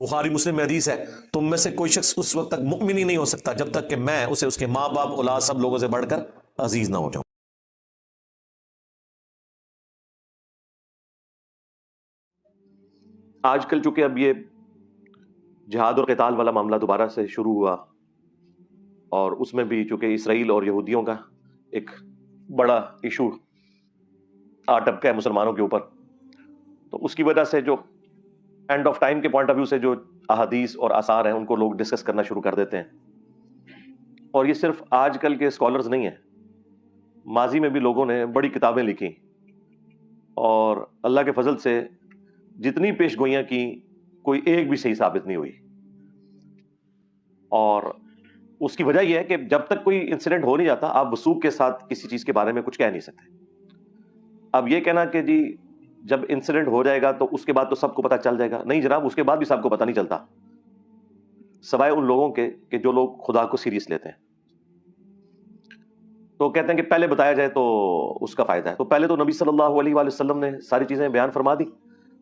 بخاری مسلم میں حدیث ہے، تم میں سے کوئی شخص اس وقت تک مؤمن ہی نہیں ہو سکتا جب تک کہ میں اسے اس کے ماں باپ اولاد سب لوگوں سے بڑھ کر عزیز نہ ہو جاؤں۔ آج کل چونکہ اب یہ جہاد اور قتال والا معاملہ دوبارہ سے شروع ہوا، اور اس میں بھی چونکہ اسرائیل اور یہودیوں کا ایک بڑا ایشو آ ٹپکا ہے مسلمانوں کے اوپر، تو اس کی وجہ سے جو اینڈ آف ٹائم کے پوائنٹ آف ویو سے جو احادیث اور آثار ہیں ان کو لوگ ڈسکس کرنا شروع کر دیتے ہیں۔ اور یہ صرف آج کل کے اسکالرز نہیں ہیں، ماضی میں بھی لوگوں نے بڑی کتابیں لکھی، اور اللہ کے فضل سے جتنی پیش گوئیاں کی کوئی ایک بھی صحیح ثابت نہیں ہوئی۔ اور اس کی وجہ یہ ہے کہ جب تک کوئی انسیڈنٹ ہو نہیں جاتا آپ وثوق کے ساتھ کسی چیز کے بارے میں کچھ کہہ نہیں سکتے۔ اب یہ کہنا کہ جی جب انسیڈنٹ ہو جائے گا تو اس کے بعد تو سب کو پتہ چل جائے گا، نہیں جناب، اس کے بعد بھی سب کو پتہ نہیں چلتا، سوائے ان لوگوں کے کہ جو لوگ خدا کو سیریس لیتے ہیں۔ تو کہتے ہیں کہ پہلے بتایا جائے تو اس کا فائدہ ہے، تو پہلے تو نبی صلی اللہ علیہ وآلہ وسلم نے ساری چیزیں بیان فرما دی،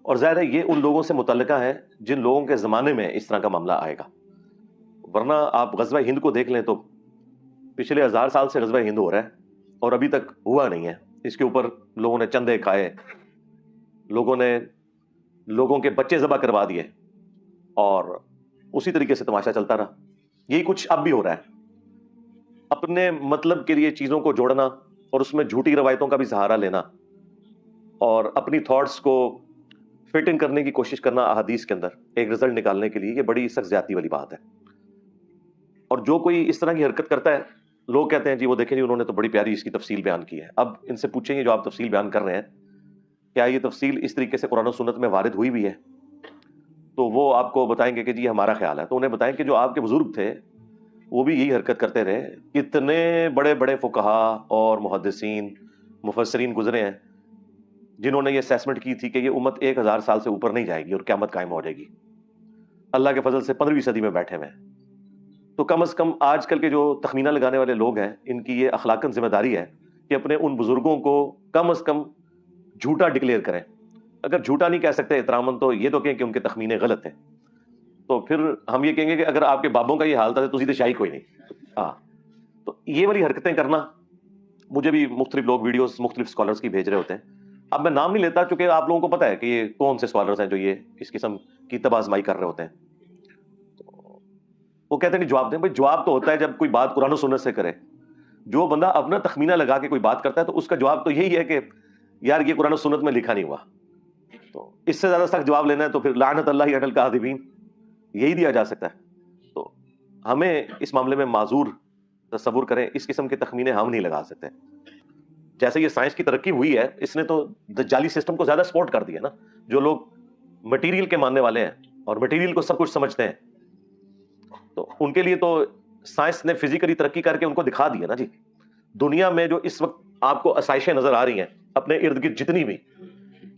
اور ظاہر ہے یہ ان لوگوں سے متعلقہ ہے جن لوگوں کے زمانے میں اس طرح کا معاملہ آئے گا، ورنہ آپ غزوہ ہند کو دیکھ لیں تو پچھلے 1000 سال سے غزوہ ہند ہو رہا ہے اور ابھی تک ہوا نہیں ہے۔ اس کے اوپر لوگوں نے چندے کھائے، لوگوں نے لوگوں کے بچے ذبح کروا دیے، اور اسی طریقے سے تماشا چلتا رہا۔ یہی کچھ اب بھی ہو رہا ہے، اپنے مطلب کے لیے چیزوں کو جوڑنا اور اس میں جھوٹی روایتوں کا بھی سہارا لینا، اور اپنی تھاٹس کو فٹ ان کرنے کی کوشش کرنا احادیث کے اندر ایک رزلٹ نکالنے کے لیے، یہ بڑی سخت زیادتی والی بات ہے۔ اور جو کوئی اس طرح کی حرکت کرتا ہے، لوگ کہتے ہیں جی وہ دیکھیں جی انہوں نے تو بڑی پیاری اس کی تفصیل بیان کی ہے۔ اب ان سے پوچھیں گے جو آپ تفصیل بیان کر رہے ہیں، کیا یہ تفصیل اس طریقے سے قرآن و سنت میں وارد ہوئی بھی ہے؟ تو وہ آپ کو بتائیں گے کہ جی ہمارا خیال ہے۔ تو انہیں بتائیں کہ جو آپ کے بزرگ تھے وہ بھی یہی حرکت کرتے رہے، کتنے بڑے بڑے فقہا اور محدثین مفسرین گزرے ہیں جنہوں نے یہ اسیسمنٹ کی تھی کہ یہ امت 1000 سال سے اوپر نہیں جائے گی اور قیامت قائم ہو جائے گی۔ اللہ کے فضل سے 15ویں صدی میں بیٹھے ہوئے ہیں۔ تو کم از کم آج کل کے جو تخمینہ لگانے والے لوگ ہیں، ان کی یہ اخلاقاً ذمہ داری ہے کہ اپنے ان بزرگوں کو کم از کم جھوٹا ڈکلیئر کریں۔ اگر جھوٹا نہیں کہہ سکتے احتراماً تو یہ تو کہیں کہ ان کے تخمینے غلط ہیں، تو پھر ہم یہ کہیں گے کہ اگر آپ کے بابوں کا یہ حال تھا تو تسی تو شاہی کوئی نہیں۔ ہاں، تو یہ والی حرکتیں کرنا، مجھے بھی مختلف لوگ ویڈیوز مختلف اسکالرز کی بھیج رہے ہوتے ہیں۔ اب میں نام نہیں لیتا چونکہ آپ لوگوں کو پتہ ہے کہ یہ کون سے اسکالرز ہیں جو یہ اس قسم کی تباہ آزمائی کر رہے ہوتے ہیں۔ وہ کہتے ہیں کہ جواب دیں، بھائی جواب تو ہوتا ہے جب کوئی بات قرآن و سنت سے کرے۔ جو بندہ اپنا تخمینہ لگا کے کوئی بات کرتا ہے تو اس کا جواب تو یہی ہے کہ یار یہ قرآن و سنت میں لکھا نہیں ہوا۔ تو اس سے زیادہ سخت جواب لینا ہے تو پھر لعنت اللہ علی الکاذبین یہی دیا جا سکتا ہے۔ تو ہمیں اس معاملے میں معذور تصور کریں، اس قسم کے تخمینے ہم نہیں لگا سکتے۔ جیسے یہ سائنس کی ترقی ہوئی ہے، اس نے تو دجالی سسٹم کو زیادہ سپورٹ کر دیا نا۔ جو لوگ مٹیریل کے ماننے والے ہیں اور مٹیریل کو سب کچھ سمجھتے ہیں، تو ان کے لیے تو سائنس نے فزیکلی ترقی کر کے ان کو دکھا دیا نا جی۔ دنیا میں جو اس وقت آپ کو آسائشیں نظر آ رہی ہیں اپنے ارد گرد جتنی بھی،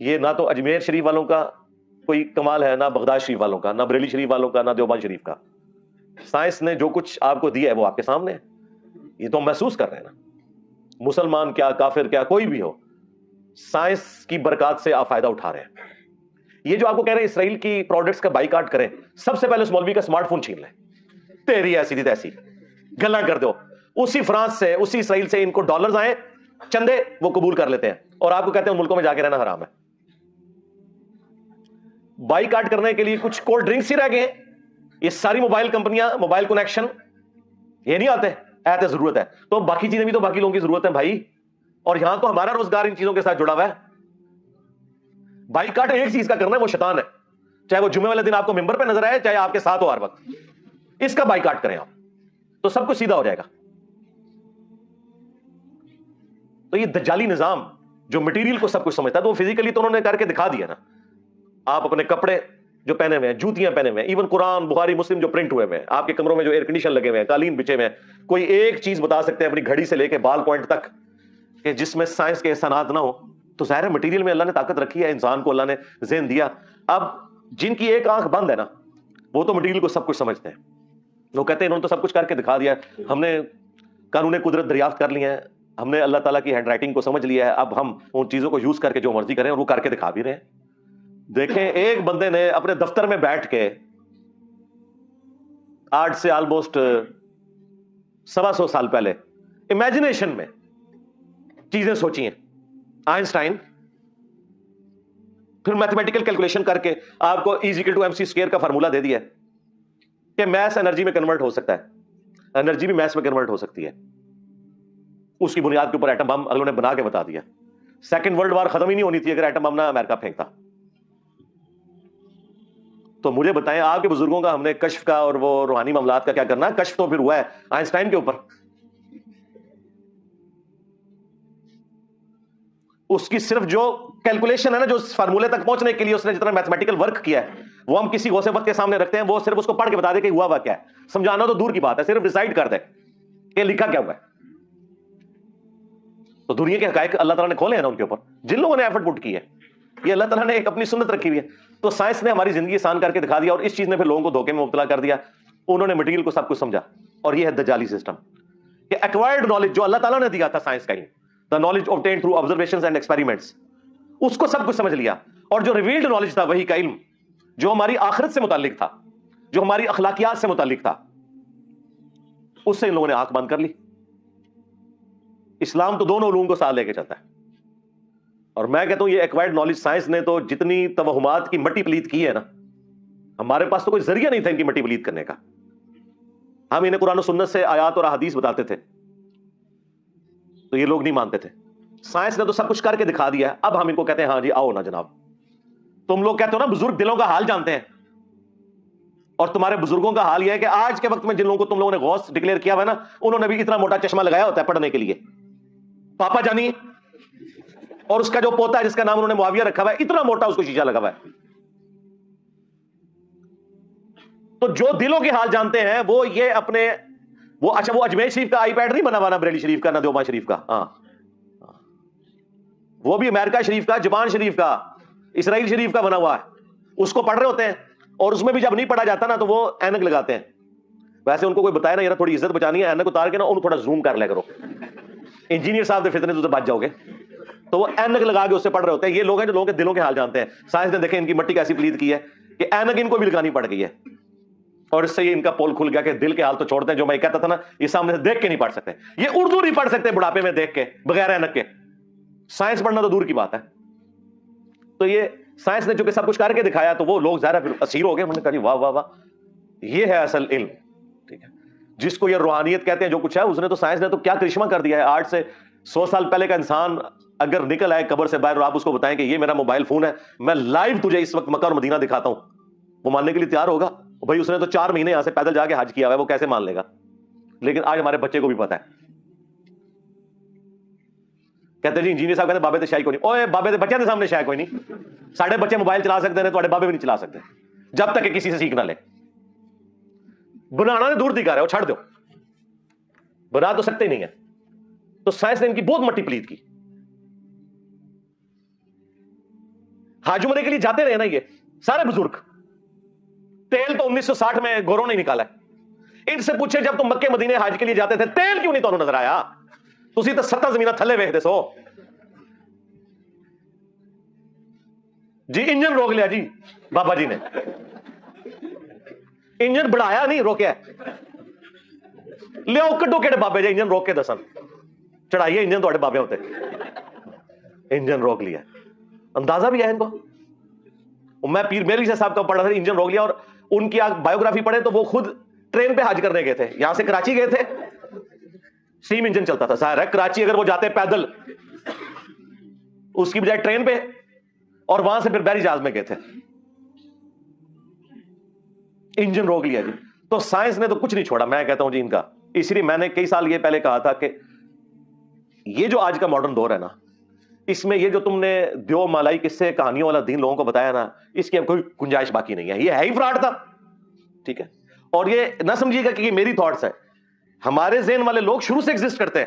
یہ نہ تو اجمیر شریف والوں کا کوئی کمال ہے، نہ بغداد شریف والوں کا، نہ بریلی شریف والوں کا، نہ دیوبند شریف کا۔ سائنس نے جو کچھ آپ کو دیا ہے وہ آپ کے سامنے ہے، یہ تو ہم محسوس کر رہے ہیں نا۔ مسلمان کیا، کافر کیا، کوئی بھی ہو، سائنس کی برکات سے آپ فائدہ اٹھا رہے ہیں۔ یہ جو آپ کو کہہ رہے ہیں اسرائیل کی پروڈکٹس کا بائیکاٹ کریں، سب سے پہلے اس مولوی کا اسمارٹ فون چھین لیں، تیری ایسی تھی تیسی گلا کر دو۔ اسی فرانس سے، اسی اسرائیل سے ان کو ڈالرز آئے، چندے وہ قبول کر لیتے ہیں، اور آپ کو کہتے ہیں ان ملکوں میں جا کے رہنا حرام ہے۔ بائیکاٹ کرنے کے لیے کچھ کولڈ ڈرنکس ہی رہ گئے ہیں۔ یہ ساری موبائل کمپنیاں، موبائل کنیکشن یہ نہیں آتے، ایت ضرورت ہے، تو باقی چیزیں بھی تو باقی لوگوں کی ضرورت ہے بھائی، اور یہاں تو ہمارا روزگار ان چیزوں کے ساتھ جڑا ہوا ہے۔ بائیکاٹ ایک چیز کا کرنا ہے، وہ شیطان ہے، چاہے وہ جمعے والے دن آپ کو ممبر پہ نظر آئے، چاہے آپ کے ساتھ ہو ہر وقت، اس کا بائیکاٹ کریں آپ، تو سب کچھ سیدھا ہو جائے گا۔ تو یہ دجالی نظام جو مٹیریل کو سب کچھ سمجھتا ہے، تو وہ فزیکلی تو انہوں نے کر کے دکھا دیا نا۔ آپ اپنے کپڑے جو پہنے ہوئے ہیں، جوتیاں پہنے ہوئے ہیں، ایون قرآن بخاری مسلم جو پرنٹ ہوئے ہیں، آپ کے کمروں میں جو ایئر کنڈیشن لگے ہوئے ہیں، قالین بچے ہوئے ہیں، کوئی ایک چیز بتا سکتے ہیں اپنی گھڑی سے لے کے بال پوائنٹ تک کہ جس میں سائنس کے احسانات نہ ہو؟ تو ظاہر ہے مٹیریل میں اللہ نے طاقت رکھی ہے، انسان کو اللہ نے ذہن دیا۔ اب جن کی ایک آنکھ بند ہے نا، وہ تو مٹیریل کو سب کچھ سمجھتے ہیں، وہ کہتے ہیں انہوں نے تو سب کچھ کر کے دکھا دیا، ہم نے قانون قدرت دریافت کر لی ہے، ہم نے اللہ تعالیٰ کی ہینڈ رائٹنگ کو سمجھ لیا ہے، اب ہم ان چیزوں کو یوز کر کے جو مرضی کریں، اور وہ کر کے دکھا بھی رہے ہیں۔ دیکھیں ایک بندے نے اپنے دفتر میں بیٹھ کے آج سے آلموسٹ 125 سال پہلے امیجنیشن میں چیزیں سوچی ہیں آئنسٹائن، پھر میتھمیٹیکل کیلکولیشن کر کے آپ کو E=mc² کا فارمولا دے دیا کہ میس انرجی میں کنورٹ ہو سکتا ہے، انرجی بھی میس میں کنورٹ ہو سکتی ہے. اس کی بنیاد کے اوپر ایٹم بم اگلوں نے بنا کے بتا دیا. سیکنڈ ورلڈ وار ختم ہی نہیں ہونی تھی اگر ایٹم بم نہ امریکہ پھینکتا. تو مجھے بتائیں آپ کے بزرگوں کا ہم نے کشف کا اور وہ روحانی معاملات کا کیا کرنا ہے؟ کشف تو پھر ہوا ہے آئنسٹائن کے اوپر. اس کی صرف جو کیلکولیشن ہے نا، جو فارمولے تک پہنچنے کے لیے اس نے جتنا میتھمیٹیکل ورک کیا ہے، وہ ہم کسی غوث وقت کے سامنے رکھتے ہیں، وہ صرف اس کو پڑھ کے بتا دے کہ ہوا کیا ہے. سمجھانا تو دور کی بات ہے، صرف ڈیسائیڈ کر دے کہ لکھا کیا ہوا ہے. تو دنیا کے حقائق اللہ تعالیٰ نے کھولے ہیں نا ان کے اوپر، جن لوگوں نے ایفرٹ پٹ کی ہے. یہ اللہ تعالیٰ نے ایک اپنی سنت رکھی ہوئی ہے. تو سائنس نے ہماری زندگی آسان کر کے دکھا دیا، اور اس چیز نے پھر لوگوں کو دھوکے میں مبتلا کر دیا. انہوں نے مٹیریل کو سب کچھ سمجھا، اور یہ ہے دجالی سسٹم کہ ایکوائرڈ نالج جو اللہ تعالیٰ نے دیا تھا سائنس کا ہی، the knowledge obtained through observations and experiments، اس کو سب کچھ سمجھ لیا. اور جو ریویلڈ نالج تھا وہی کا علم، جو ہماری آخرت سے متعلق تھا، جو ہماری اخلاقیات سے متعلق تھا، اس سے ان لوگوں نے آنکھ بند کر لی. اسلام تو دونوں علوم کو ساتھ لے کے چلتا ہے. اور میں کہتا ہوں یہ ایکوائرڈ نالج سائنس نے تو جتنی توہمات کی مٹی پلیت کی ہے نا، ہمارے پاس تو کوئی ذریعہ نہیں تھا ان کی مٹی پلیت کرنے کا. ہم انہیں قرآن و سنت سے آیات اور احادیث بتاتے تھے تو یہ لوگ نہیں مانتے تھے. سائنس نے تو سب کچھ کر کے دکھا دیا ہے. اب ہم ان کو کہتے ہیں ہاں جی آؤ نا جناب. تم لوگ کہتے ہو نا بزرگ دلوں کا حال جانتے ہیں، اور تمہارے بزرگوں کا حال یہ ہے کہ آج کے وقت میں جن لوگوں کو تم لوگوں نے غوث ڈکلیئر کیا ہوا ہے نا، انہوں نے بھی اتنا موٹا چشمہ لگایا ہوتا ہے پڑھنے کے لیے. پاپا جانی اور اس کا جو پوتا ہے جس کا نام انہوں نے معاویہ رکھا ہوا ہے، اتنا موٹا اس کو شیشہ لگا ہوا ہے. تو جو دلوں کے حال جانتے ہیں وہ یہ اپنے وہ اجمیر شریف کا آئی پیڈ نہیں بنا ہوا نا بریلی شریف کا نہ دیوبند شریف کا، ہاں وہ بھی امریکہ شریف کا، جاپان شریف کا، اسرائیل شریف کا بنا ہوا ہے. اس کو پڑھ رہے ہوتے ہیں، اور اس میں بھی جب نہیں پڑھا جاتا نا تو وہ اینک لگاتے ہیں. ویسے ان کو کوئی بتایا نا یار تھوڑی عزت بچانی ہے، اینک اتار کے نا ان تھوڑا زوم کر لیا کرو، انجینئر صاحب دے فتنے تو بچ جاؤ گے. تو وہ اینک لگا کے اس سے پڑھ رہے ہوتے ہیں. یہ لوگ ہیں جو لوگوں کے دلوں کے حال جانتے ہیں. سائنس نے دیکھیں ان کی مٹی کیسی پلید کی ہے کہ اینک ان کو بھی لگانی پڑ گئی ہے، اور اس سے یہ ان کا پول کھل گیا کہ دل کے حال تو چھوڑتے ہیں. جو میں کہتا تھا نا یہ سامنے سے دیکھ کے نہیں پڑھ سکتے، یہ اردو نہیں پڑھ سکتے بڑھاپے میں دیکھ کے بغیر اینک کے. سائنس پڑھنا تو دور کی بات ہے. تو یہ سائنس نے چونکہ سب کچھ کر کے دکھایا تو وہ لوگ ظاہر اسیر ہو گئے. انہوں نے کہا جی واہ واہ واہ، یہ ہے اصل علم. ٹھیک ہے، جس کو یہ روحانیت کہتے ہیں جو کچھ ہے، اس نے تو سائنس نے تو کیا کرشمہ کر دیا ہے. آج سے 100 سال پہلے کا انسان اگر نکل آئے قبر سے باہر اور آپ اس کو بتائیں کہ یہ میرا موبائل فون ہے، میں لائیو تجھے اس وقت مکہ اور مدینہ دکھاتا ہوں، وہ ماننے کے لیے تیار ہوگا؟ بھائی اس نے تو 4 مہینے یہاں سے پیدل جا کے حج کیا ہوا ہے، وہ کیسے مان لے گا؟ لیکن آج ہمارے بچے کو بھی پتا ہے. کہتے جی انجینئر صاحب کہتے بابے تے شاہی کوئی نہیں. اوے بابے تے بچے کے سامنے شاہی کوئی نہیں. ساڈے بچے موبائل چلا سکتے ہیں، تواڈے بابے بھی نہیں چلا سکتے جب تک کہ کسی سے سیکھ نہ لے. بنانا نے دور دی کر ہے، وہ چھڑ دو، بنا تو سکتے ہی نہیں ہے. تو سائنس نے ان کی بہت مٹی پلید کی. حج عمرے کے لیے جاتے رہے نا یہ سارے بزرگ. تیل تو 1960 میں گوروں نے نکالا ہے. ان سے پوچھے جب تم مکے مدینے حج کے لیے جاتے تھے تیل کیوں نہیں تمہیں نظر آیا؟ تسی تو 7 زمینہ تھلے ویکھدے سو. جی انجن روک لیا جی بابا جی نے، انجن بڑھایا نہیں روکیا. لیا کڈو کہڑے بابے جی انجن روک کے دسن، چڑھائیے انجن تھوڑے بابے ہوتے. انجن روک لیا، اندازہ بھی ہے ان کو. میں پیر میری سے صاحب کا پڑھا تھا، انجن روک لیا. اور ان کی بایوگرافی پڑھے تو وہ خود ٹرین پہ حج کرنے گئے تھے. یہاں سے کراچی گئے تھے، سٹیم انجن چلتا تھا. ظاہر ہے کراچی اگر وہ جاتے پیدل اس کی بجائے ٹرین پہ، اور وہاں سے پھر بحری جہاز میں گئے تھے. انجن روک لیا جی. تو سائنس نے تو کچھ نہیں چھوڑا. میں کہتا ہوں جی ان کا، اس لیے میں نے کئی سال یہ پہلے کہا تھا کہ یہ جو آج کا ماڈرن دور ہے نا، اس میں یہ جو تم نے دیو مالائی قصے کہانیوں والا دین لوگوں کو بتایا نا، اس کی اب کوئی گنجائش باقی نہیں ہے. یہ ہے ہی فراڈ تھا. ٹھیک ہے، اور یہ نہ سمجھیے گا کہ یہ میری تھاٹس ہیں. ہمارے ذہن والے لوگ شروع سے ایگزسٹ کرتے ہیں،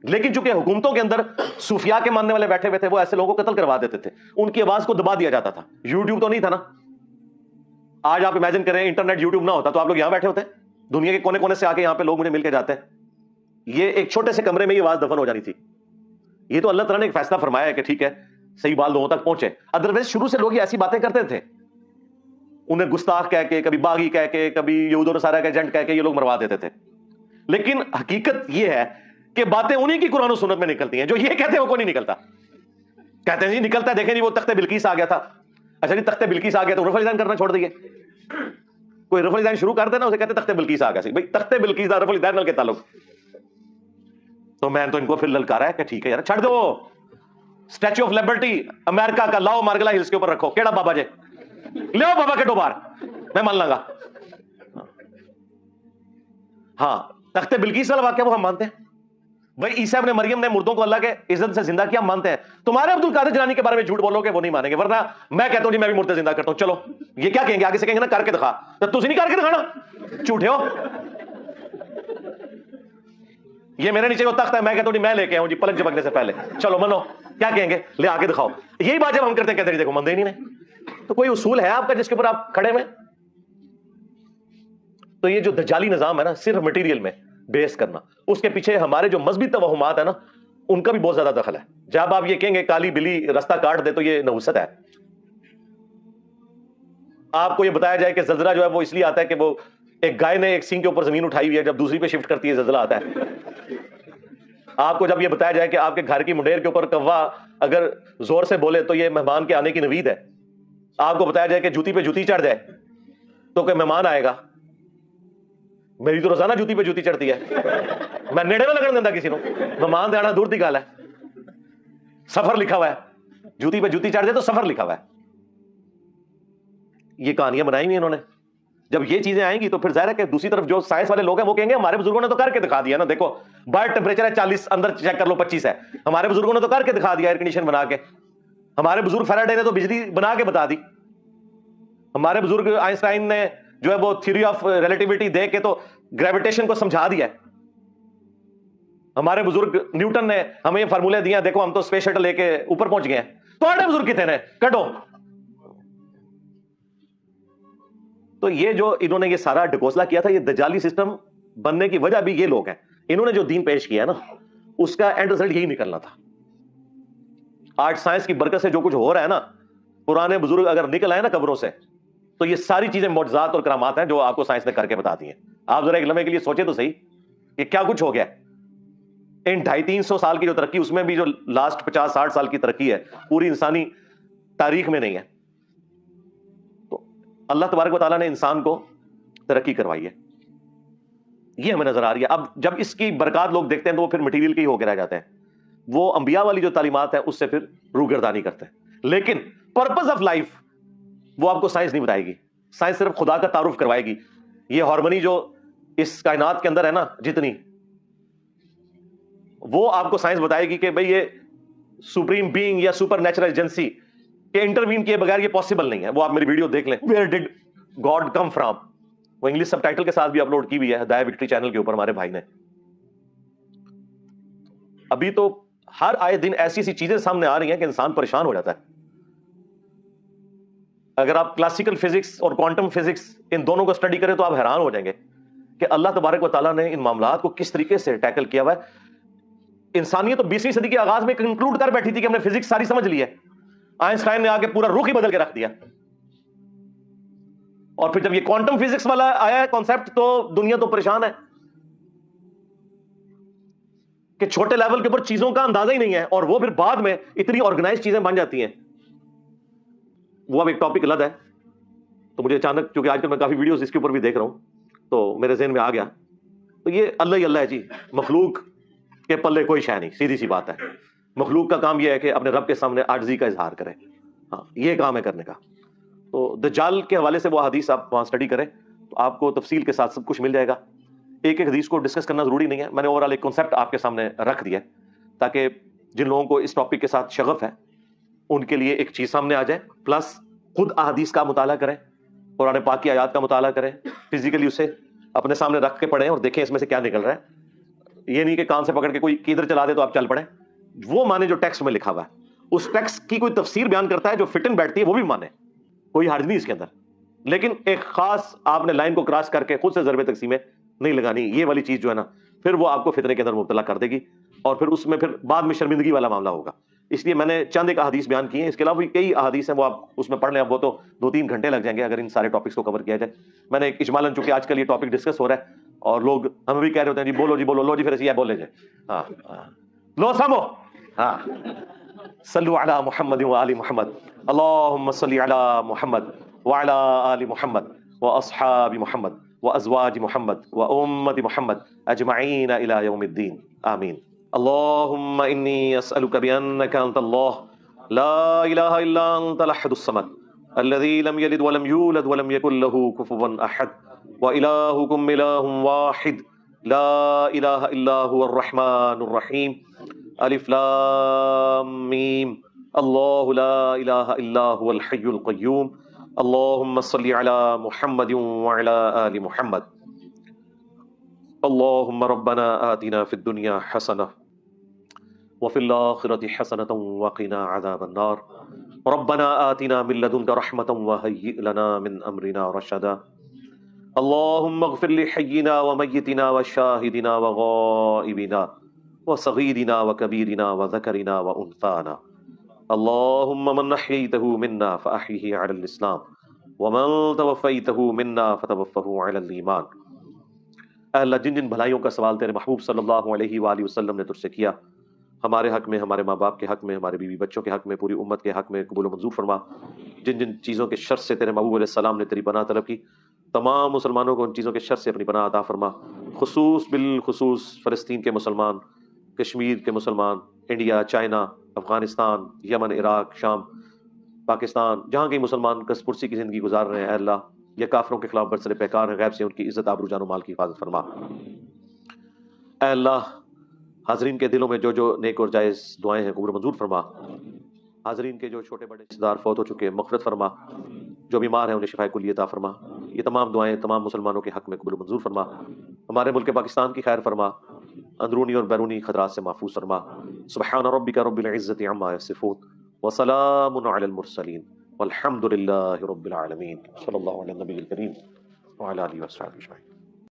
لیکن چونکہ حکومتوں کے اندر صوفیاء کے ماننے والے بیٹھے ہوئے تھے، وہ ایسے لوگوں کو قتل کروا دیتے تھے. ان کی آواز کو دبا دیا جاتا تھا. یوٹیوب تو نہیں تھا نا. آج آپ امیجن کریں انٹرنیٹ یوٹیوب نہ ہوتا تو آپ لوگ یہاں بیٹھے ہوتے ہیں. دنیا کے کونے کونے سے آ کے یہاں پہ لوگ مجھے مل کے جاتے ہیں. یہ ایک چھوٹے سے کمرے میں یہ آواز دفن ہو جانی تھی. یہ تو اللہ تعالیٰ نے ایک فیصلہ فرمایا ہے کہ ٹھیک ہے صحیح بات لوگوں تک پہنچے. ادروائز شروع سے لوگ یہ ایسی باتیں کرتے تھے. انہیں گستاخ کہہ کے، کبھی باغی کہہ کے، کبھی یہود و نصارہ کا ایجنٹ کہہ کے یہ لوگ مروا دیتے تھے. لیکن حقیقت یہ ہے کہ باتیں انہی کی قرآن و سنت میں نکلتی ہیں. جو یہ کہتے ہیں وہ کوئی نہیں نکلتا. کہتے ہیں جی نکلتا ہے، دیکھیں جی وہ تخت بلقیس آ گیا تھا. اچھا جی تخت بلقیس آ گیا تو رفع الدین کرنا چھوڑ دیے. کوئی رفع الدین شروع کر دینا اسے کہتے تخت بلقیس آ گیا سی. بھائی تخت بلقیس دا رفع الدین نال کے تعلق؟ تو میں تو ان کو پھر للکارا ہے کہ ٹھیک ہے یار چھڑ دو. اسٹیچو آف لبرٹی امریکہ کا لاؤ مارگلا ہلز کے اوپر رکھو. کیڑا بابا جے لے آؤ بابا کے ڈوبار، میں مان لوں گا. ہاں تخت بلقیس والا واقعہ وہ ہم مانتے ہیں. بھائی عیسیٰ ابن مریم نے مردوں کو اللہ کے عزت سے زندہ کیا، ہم مانتے ہیں. تمہارے عبد القادر جیلانی کے بارے میں جھوٹ بولو گے وہ نہیں مانیں گے. ورنہ میں کہتا ہوں جی میں بھی مردے زندہ کرتا ہوں. چلو یہ کیا کہیں گے آگے سے؟ کہیں گے نا کر کے دکھا. تو تسی نہیں کر کے دکھانا، جھوٹے ہو. یہ میرے نیچے وہ تخت ہے، میں کہتا ہوں جی میں لے کے آؤں جی پلک جھپکنے سے پہلے. چلو منو، کیا کہیں گے؟ لے آ کے دکھاؤ. یہی بات جب ہم کرتے ہیں کہتے ہیں دیکھو مندے ہی نہیں. تو کوئی اصول ہے آپ کا جس کے اوپر آپ کھڑے ہوئے؟ تو یہ جو دجالی نظام ہے نا، صرف مٹیریل میں بیس کرنا، اس کے پیچھے ہمارے جو مذہبی توہمات ہیں نا ان کا بھی بہت زیادہ دخل ہے. جب آپ یہ کہیں گے کالی بلی رستہ کاٹ دے تو یہ نحوست ہے. آپ کو یہ بتایا جائے کہ زلزلہ جو ہے وہ اس لیے آتا ہے کہ وہ ایک گائے نے ایک سینگ کے اوپر زمین اٹھائی ہوئی ہے، جب دوسری پہ شفٹ کرتی ہے زلزلہ آتا ہے. آپ کو جب یہ بتایا جائے کہ آپ کے گھر کی منڈیر کے اوپر کوا اگر زور سے بولے تو یہ مہمان کے آنے کی نوید ہے. آپ کو بتایا جائے کہ جوتی پہ جوتی چڑھ جائے تو کوئی مہمان آئے گا. میری تو روزانہ جوتی پہ جوتی چڑھتی ہے، میں نیڑے نہ لگن دینا کسی کو. مہمان آنا دور کی گل ہے. سفر لکھا ہوا ہے، جوتی پہ جوتی چڑھ جائے تو سفر لکھا ہوا ہے. یہ کہانیاں بنائی ہوئی انہوں نے. جب یہ چیزیں آئیں گی تو پھر ظاہر ہے کہ دوسری طرف جو سائنس والے لوگ ہیں وہ کہیں گے ہمارے بزرگوں نے تو کر کے دکھا دیا نا. دیکھو باہر ٹیمپریچر ہے 40، اندر چیک کر لو 25 ہے. ہمارے بزرگوں نے تو کر کے دکھا دیا ایئر کنڈیشن بنا کے. ہمارے بزرگ فیراڈے نے تو بجلی بنا کے بتا دی. ہمارے بزرگ آئنسٹائن نے جو ہے وہ تھیوری آف ریلیٹیوٹی دے کے تو گریویٹیشن کو سمجھا دیا ہے. ہمارے بزرگ نیوٹن نے ہمیں یہ فارمولے دیا، دیکھو ہم تو اسپیس شٹل لے کے اوپر پہنچ گئے ہیں. تو آٹھے بزرگ کتنے نے کٹو. تو یہ جو انہوں نے یہ سارا ڈکوسلا کیا تھا، یہ دجالی سسٹم بننے کی وجہ بھی یہ لوگ ہیں. انہوں نے جو دین پیش کیا ہے نا اس کا اینڈ رزلٹ یہی نکلنا تھا. آج سائنس کی برکت سے جو کچھ ہو رہا ہے نا، پرانے بزرگ اگر نکل آئے نا قبروں سے تو یہ ساری چیزیں معجزات اور کرامات ہیں جو آپ کو سائنس نے کر کے بتا دی ہیں. آپ ذرا ایک لمحے کے لیے سوچے تو صحیح کہ کیا کچھ ہو گیا. ان 250-300 سال کی جو ترقی، اس میں بھی جو لاسٹ 50-60 سال کی ترقی ہے پوری انسانی تاریخ میں نہیں ہے. تو اللہ تبارک و تعالیٰ نے انسان کو ترقی کروائی ہے، یہ ہمیں نظر آ رہی ہے. اب جب اس کی برکات لوگ دیکھتے ہیں تو وہ پھر مٹیریل کے ہی ہو کے رہ جاتے ہیں. وہ انبیاء والی جو تعلیمات ہیں اس سے پھر روگردانی کرتے ہیں. لیکن پرپز آف لائف وہ آپ کو سائنس نہیں بتائے گی. سائنس صرف خدا کا تعارف کروائے گی. یہ ہارمونی جو اس کائنات کے اندر ہے نا جتنی، وہ آپ کو سائنس بتائے گی کہ بھئی یہ سپریم بینگ یا سپر نیچرل ایجنسی کے انٹروین کیے بغیر یہ پاسبل نہیں ہے. وہ آپ میری ویڈیو دیکھ لیں، ویئر ڈڈ گاڈ کم فرام. وہ انگلش سب ٹائٹل کے ساتھ بھی اپلوڈ کی ہوئی ہے ہدایہ وکٹری چینل کے اوپر ہمارے بھائی نے. ابھی تو ہر آئے دن ایسی ایسی چیزیں سامنے آ رہی ہیں کہ انسان پریشان ہو جاتا ہے. اگر آپ کلاسیکل فزکس اور کوانٹم فزکس ان دونوں کو اسٹڈی کریں تو آپ حیران ہو جائیں گے کہ اللہ تبارک و تعالیٰ نے ان معاملات کو کس طریقے سے ٹیکل کیا ہوا ہے. انسانیت تو 20ویں صدی کے آغاز میں کنکلوڈ کر بیٹھی تھی کہ ہم نے فزکس ساری سمجھ لی ہے. آئنسٹائن نے آ کے پورا رخ ہی بدل کے رکھ دیا. اور پھر جب یہ کوانٹم فزکس والا آیا ہے کانسیپٹ تو دنیا تو پریشان ہے کہ چھوٹے لیول کے اوپر چیزوں کا اندازہ ہی نہیں ہے، اور وہ پھر بعد میں اتنی آرگنائز چیزیں بن جاتی ہیں. وہ اب ایک ٹاپک الگ ہے. تو مجھے اچانک چونکہ آج کل میں کافی ویڈیوز اس کے اوپر بھی دیکھ رہا ہوں تو میرے ذہن میں آ گیا. تو یہ اللہ ہی اللہ ہے جی. مخلوق کے پلے کوئی شے نہیں، سیدھی سی بات ہے. مخلوق کا کام یہ ہے کہ اپنے رب کے سامنے عاجزی کا اظہار کرے. ہاں یہ کام ہے کرنے کا. تو دجال کے حوالے سے وہ حدیث آپ وہاں اسٹڈی کریں تو آپ کو تفصیل کے ساتھ سب کچھ مل جائے گا. ایک ایک حدیث کو ڈسکس کرنا ضروری نہیں ہے. میں نے اوورآل ایک کنسیپٹ آپ کے سامنے رکھ دیا ہے تاکہ جن لوگوں کو اس ٹاپک کے ساتھ شغف ہے ان کے لیے ایک چیز سامنے آ جائے. پلس خود احادیث کا مطالعہ کریں، قرآن پاک کی آیات کا مطالعہ کریں، فزیکلی اسے اپنے سامنے رکھ کے پڑھیں اور دیکھیں اس میں سے کیا نکل رہا ہے. یہ نہیں کہ کان سے پکڑ کے کوئی کدھر چلا دے تو آپ چل پڑیں. وہ مانے جو ٹیکسٹ میں لکھا ہوا ہے. اس ٹیکسٹ کی کوئی تفسیر بیان کرتا ہے جو فٹ ان بیٹھتی ہے وہ بھی مانے، کوئی حرج نہیں اس کے اندر. لیکن ایک خاص آپ نے لائن کو کراس کر کے خود سے ضرب تقسیمیں نہیں لگانی. یہ والی چیز جو ہے نا پھر وہ آپ کو فتنے کے اندر مبتلا کر دے گی اور پھر اس میں پھر بعد میں شرمندگی والا معاملہ ہوگا اس لیے میں نے چند ایک احادیث بیان کی ہیں، اس کے علاوہ بھی کئی احادیث ہیں، وہ آپ اس میں پڑھ لیں، اب وہ تو 2-3 گھنٹے لگ جائیں گے اگر ان سارے ٹاپکس کو کور کیا جائے۔ میں نے ایک اجمالاً، چونکہ آج کل یہ ٹاپک ڈسکس ہو رہا ہے اور لوگ ہمیں بھی کہہ رہے ہوتے ہیں جی بولو جی بولو، لو جی پھر ایسے بولے جائے، ہاں لو سامو، ہاں صلو علی محمد و آل محمد، اللہم صلی علی محمد وعلی آل محمد واصحاب محمد وازواج محمد وامت محمد اجمعین الی یوم الدین، آمین۔ اللہم انی اسألک بانک انت اللہ لا الہ الا انت الاحد الصمد الذی لم یلد ولم یولد ولم یکن له کفوا احد وإلہکم الہ واحد لا الہ الا هو الرحمن الرحیم، الف لام میم، اللہ لا الہ الا هو الحی القیوم، اللہم صلی علی محمد وعلی آل محمد، اللہم ربنا آتنا فی الدنیا حسنہ وفی الآخرة حسنة وقنا عذاب النار، ربنا آتنا من لدنک رحمة وہیئ لنا من امرنا رشدا، اللہم اغفر لحینا ومیتنا وشاہدنا وغائبنا وصغیرنا وکبیرنا وذکرنا وانثانا، اللہم من احییتہ منا فاحیہ علی الاسلام ومن توفیتہ منا فتوفہ علی الایمان۔ اے اللہ، جن جن بھلائیوں کا سوال تیرے محبوب صلی اللہ علیہ وآلہ وسلم نے تجھ سے کیا، ہمارے حق میں، ہمارے ماں باپ کے حق میں، ہمارے بیوی بچوں کے حق میں، پوری امت کے حق میں قبول و منظور فرما۔ جن جن چیزوں کے شر سے تیرے محبوب علیہ السلام نے تیری پناہ طلب کی، تمام مسلمانوں کو ان چیزوں کے شر سے اپنی پناہ عطا فرما، بالخصوص فلسطین کے مسلمان، کشمیر کے مسلمان، انڈیا، چائنا، افغانستان، یمن، عراق، شام، پاکستان، جہاں کے مسلمان کس پرسی کی زندگی گزار رہے ہیں، اے اللہ یہ کافروں کے خلاف برسر پیکار ہیں، غیب سے ان کی عزت، آبرو، جان و مال کی حفاظت فرما۔ اے اللہ، حاضرین کے دلوں میں جو جو نیک اور جائز دعائیں ہیں قبول منظور فرما، حاضرین کے جو چھوٹے بڑے رشتہ دار فوت ہو چکے ہیں مغفرت فرما، جو بیمار ہیں انہیں شفاء کلی عطا فرما۔ یہ تمام دعائیں تمام مسلمانوں کے حق میں قبول منظور فرما، ہمارے ملک پاکستان کی خیر فرما، اندرونی اور بیرونی خطرات سے محفوظ فرما۔ سبحان ربک رب العزت عما یصفون وسلام علی المرسلین والحمد للہ رب العالمین، صلی اللہ علی النبی الکریم وعلی آلہ وصحبہ اجمعین۔